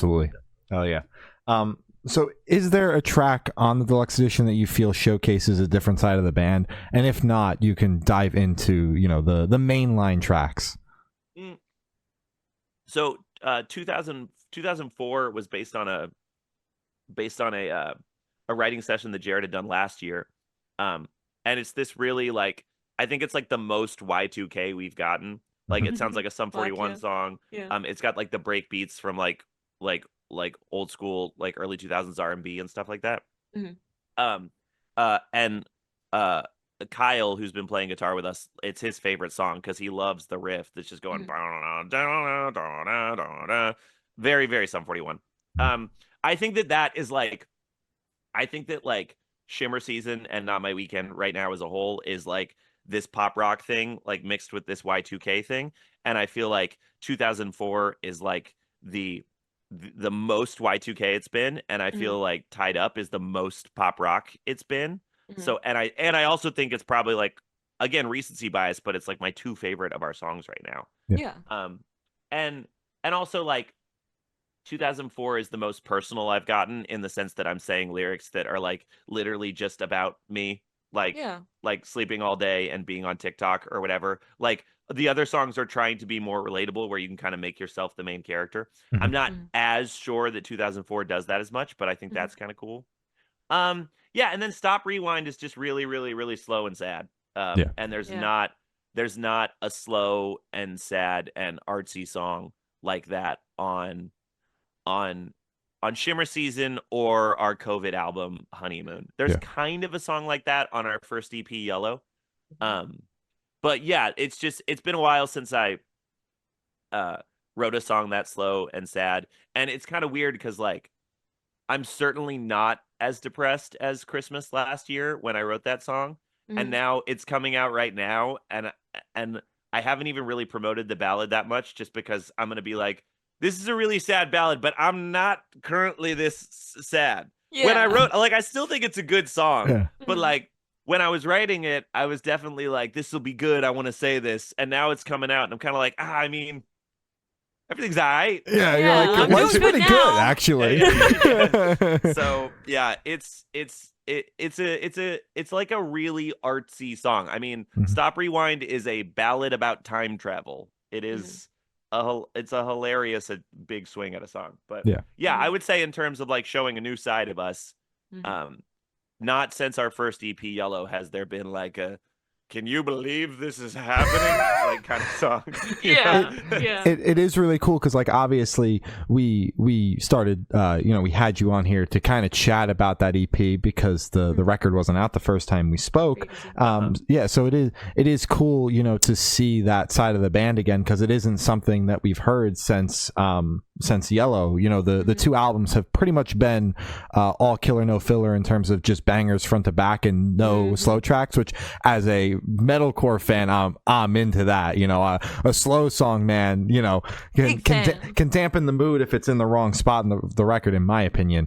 Absolutely. Oh yeah. So is there a track on the deluxe edition that you feel showcases a different side of the band? And if not, you can dive into, the mainline tracks. Mm. So 2004 was based on a writing session that Jared had done last year. And it's this really like I think it's like the most Y2K we've gotten. Like it sounds like a Sum Black, 41 yeah. song. Yeah. It's got like the break beats from like old school like early 2000s R&B and stuff like that. Mhm. Um and uh Kyle, who's been playing guitar with us, it's his favorite song because he loves the riff that's just going Mhm. very, very Sum 41. Um, I think that is like I think that like Shimmer Season and Not My Weekend right now as a whole is like this pop rock thing, like mixed with this Y2K thing. And I feel like 2004 is like the most Y2K it's been, and I Mhm. feel like Tied Up is the most pop rock it's been. Mhm. So and I also think it's probably like again recency bias, but it's like my two favorite of our songs right now. Yeah. Yeah. And and also like 2004 is the most personal I've gotten in the sense that I'm saying lyrics that are like literally just about me, like Yeah. like sleeping all day and being on TikTok or whatever. Like the other songs are trying to be more relatable where you can kind of make yourself the main character. I'm Mhm. not Mhm. as sure that 2004 does that as much, but I think Mhm. that's kind of cool. Yeah, and then Stop Rewind is just really really really slow and sad. Yeah. And Yeah. there's not a slow and sad and artsy song like that on on Shimmer Season or our COVID album Honeymoon. There's Yeah. kind of a song like that on our first EP Yellow. Mhm. But yeah, it's been a while since I uh wrote a song that slow and sad. And it's kind of weird because like I'm certainly not as depressed as Christmas last year when I wrote that song. And Mhm. now it's coming out right now and I haven't even really promoted the ballad that much just because I'm going to be like this is a really sad ballad, but I'm not currently this sad. When I Yeah. wrote like I still think it's a good song, Yeah. but Mhm. like when I was writing it, I was definitely like this will be good. I want to say this. And now it's coming out and I'm kind of like, I mean, everything's all right. Yeah, you're Yeah. like, I'm life's doing good pretty good, now. actually. Yes. So yeah, it's like a really artsy song. I mean, Mhm. Stop Rewind is a ballad about time travel. It Mhm. is it's a hilarious a big swing at a song. But Yeah. yeah, I Mhm. would say in terms of like showing a new side of us, Mhm. um, not since our first EP Yellow has there been like a can you believe this is happening? Like kind of song, you know? Yeah. it, Yeah. it is really cool because like obviously we started we had you on here to kind of chat about that EP because the record wasn't out the first time we spoke. Crazy. Yeah, so it is cool to see that side of the band again because it isn't something that we've heard since Yellow. The two albums have pretty much been all killer no filler in terms of just bangers front to back and no slow tracks, which as a metalcore fan I'm into that. A slow song, man, Big fan. can dampen the mood if it's in the wrong spot in the record, in my opinion.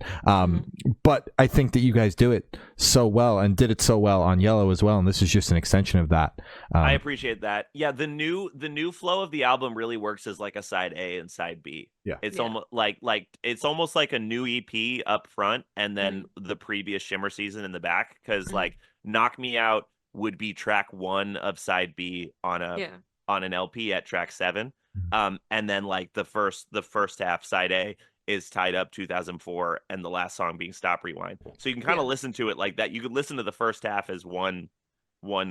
But I think that you guys do it so well and did it so well on Yellow as well, and this is just an extension of that. I appreciate that. Yeah, the new flow of the album really works as like a side A and side B. Yeah. It's Yeah. almost like it's almost like a new EP up front and then Mhm. the previous Shimmer Season in the back because Mhm. like Knock Me Out would be track 1 of side B Yeah. on an LP at track 7. And then like the first half side A is Tied Up 2004 and the last song being Stop Rewind. So you can kind of Yeah. listen to it like that. You could listen to the first half as one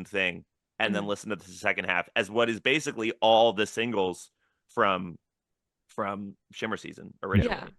thing and then Mhm. listen to the second half as what is basically all the singles from Shimmer Season Yeah. Yeah. originally.